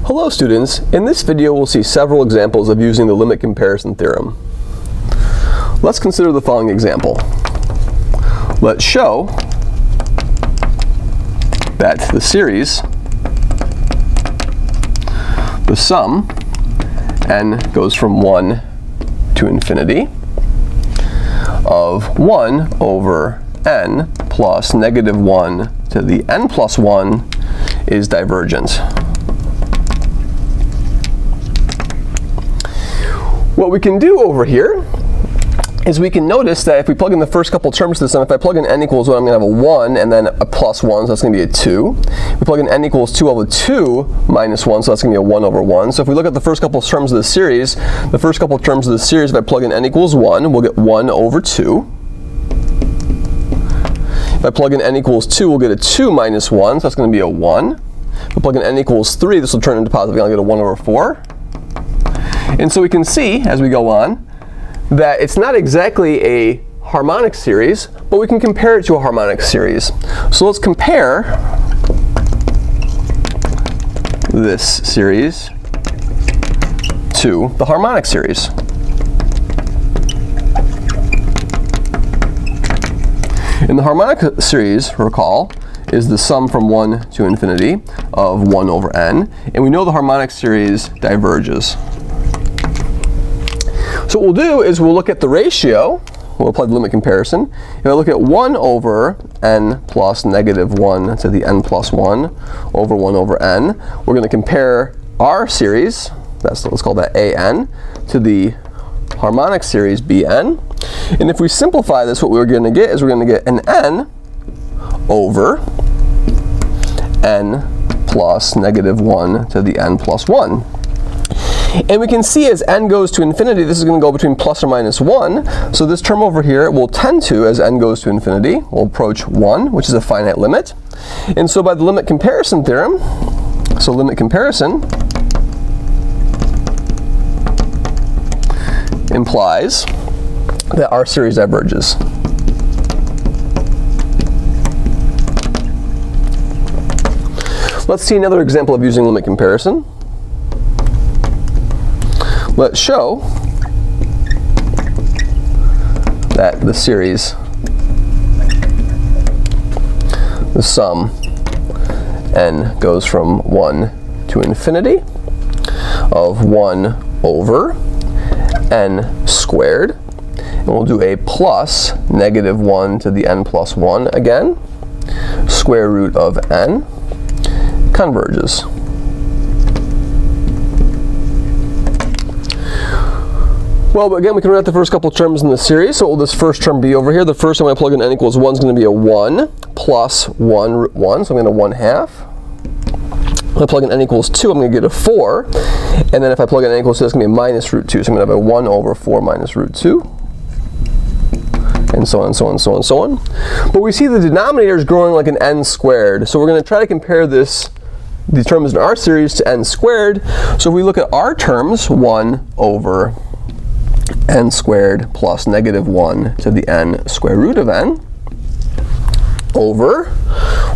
Hello students, in this video we'll see several examples of using the limit comparison theorem. Let's consider the following example. Let's show that the series, the sum, n goes from 1 to infinity, of 1 over n plus negative 1 to the n plus 1 is divergent. What we can do over here is we can notice that if we plug in the first couple terms to the sum, if I plug in n equals 1, I'm going to have a 1 and then a plus 1, so that's going to be a 2. If we plug in n equals 2, I'll have a 2 minus 1, so that's going to be a 1 over 1. So if we look at the first couple terms of the series, if I plug in n equals 1, we'll get 1 over 2. If I plug in n equals 2, we'll get a 2 minus 1, so that's going to be a 1. If we plug in n equals 3, this will turn into positive, I'll get a 1 over 4. And so we can see, as we go on, that it's not exactly a harmonic series, but we can compare it to a harmonic series. So let's compare this series to the harmonic series. In the harmonic series, recall, is the sum from 1 to infinity of 1 over n, and we know the harmonic series diverges. So what we'll do is we'll look at the ratio, we'll apply the limit comparison. If I look at 1 over n plus negative 1 to the n plus 1 over 1 over n, we're going to compare our series, let's call that an, to the harmonic series bn. And if we simplify this, what we're going to get is we're going to get an n over n plus negative 1 to the n plus 1. And we can see as n goes to infinity, this is going to go between plus or minus 1. So this term over here will tend to, as n goes to infinity, will approach 1, which is a finite limit. And so by the limit comparison theorem, so limit comparison implies that our series diverges. Let's see another example of using limit comparison. Let's show that the series, the sum, n goes from 1 to infinity of 1 over n squared. And we'll do a plus negative 1 to the n plus 1 again. Square root of n converges. Well, but again, we can write out the first couple terms in the series. So what will this first term be over here? The first time I plug in n equals 1 is going to be a 1 plus 1 root 1, so I'm going to 1 half. If I plug in n equals 2, I'm going to get a 4. And then if I plug in n equals 2, it's going to be a minus root 2. So I'm going to have a 1 over 4 minus root 2. And so on, so on, so on, so on. But we see the denominator is growing like an n squared. So we're going to try to compare this, the terms in our series, to n squared. So if we look at our terms, 1 over n squared plus negative 1 to the n square root of n over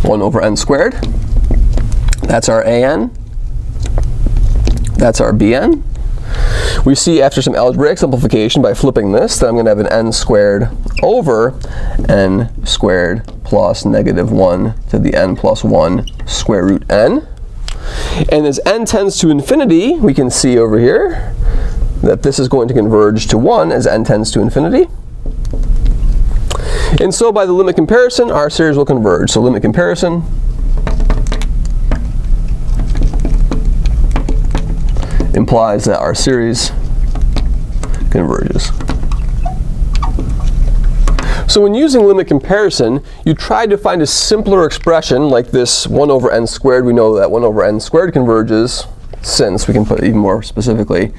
1 over n squared. That's our an. That's our bn. We see after some algebraic simplification by flipping this that I'm going to have an n squared over n squared plus negative 1 to the n plus 1 square root n. And as n tends to infinity, we can see over here that this is going to converge to 1 as n tends to infinity. And so by the limit comparison, our series will converge. So limit comparison implies that our series converges. So when using limit comparison, you try to find a simpler expression like this 1 over n squared. We know that 1 over n squared converges since, we can put it even more specifically,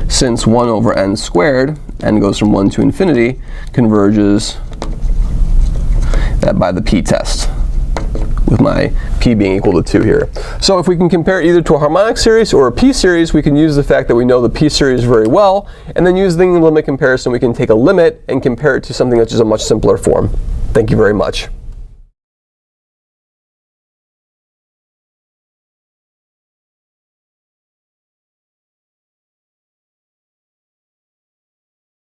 since 1 over n squared, n goes from 1 to infinity, converges that by the p-test, with my p being equal to 2 here. So if we can compare either to a harmonic series or a p-series, we can use the fact that we know the p-series very well, and then using the limit comparison, we can take a limit and compare it to something that's just a much simpler form. Thank you very much.